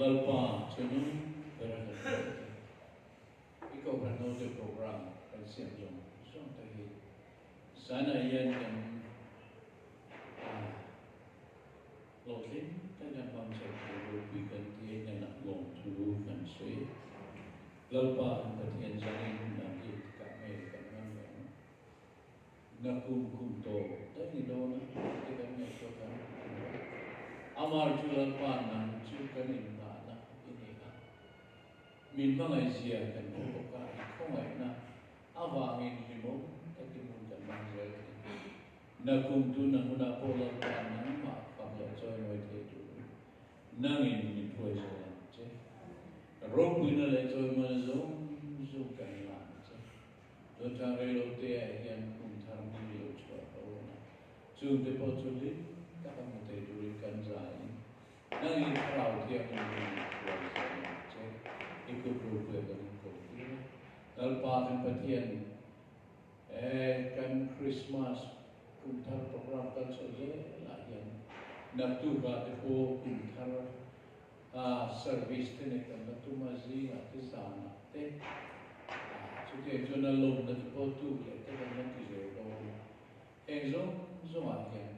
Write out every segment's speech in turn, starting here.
lalpa chunum berada. Ikaw kan de program kan siang jom. So tahi sana iyan kan lotlin kan bang sa puro bigan tiyan na naklong tulu kan sui. Lalpa ang patiyan zanin na kami kan man nakum to tahi do na tiyan na ito kan. Amar jual panang cukanin na ini kan. Min mga siya kan buka ikong na awangin himo takimun kan mangjay. Nakumtu na muna pola panang makapagla joy mo ito. Nangin ni poison che. Rompun na le joy mo zoom kan lang che. Do tare te yan kung tarmi lo chwa na. Zoom de potuli kakang mutay durikan zain. Nangin crowd yang ini poison che. Ikut rupa kan kopi. Lalpa patian kan Christmas kuntar program kan saja layan. Natu ka tepo kuntar service tene kan natu mazi ati sana te. Jadi jona lom natu potu le te kan natu zero. Zong ayan.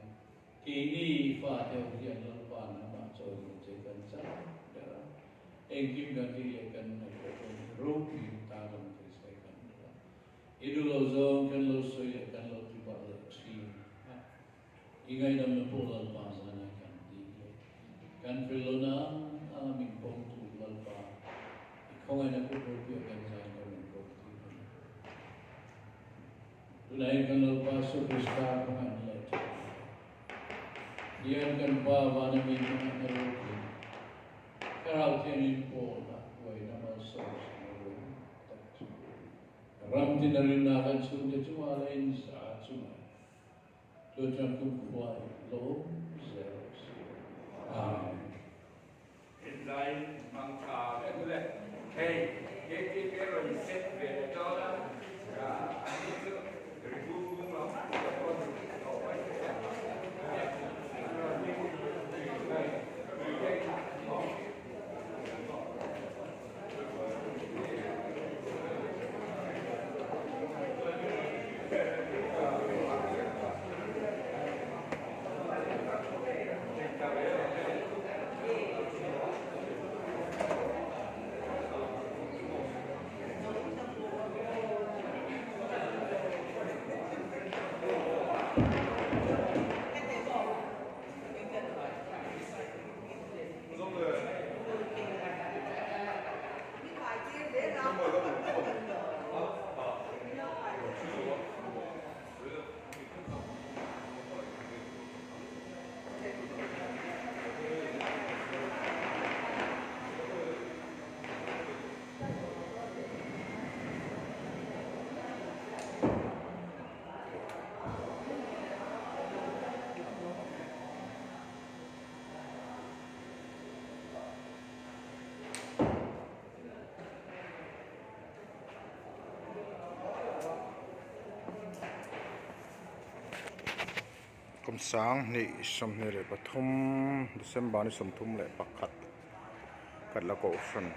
Kini fa te ujian lalpa nama coy mencekan sana. Engkim ganti akan rupi talam krisekan. Idul ozong kan lo soy akan lo tiba leksi. Ingai dalam pola pasana kan tiga. Kan filona alamin pontu lalpa. Ikongai nak rupi akan saya kan rupi. Tunai kan lalpa sukrista kan let. Dia kan bawa namin kan rupi. Kalau tiada pola, kau nama sos, ram tidak rindakan sudah cuma lain saat cuma. Tujuan kuat lo zero. Lain mangka, betul. Hey, kita perlu set betul. Itu ribu rumah. Kom sang ni som ni le pathum December ni som thum le pakhat kat la ko fran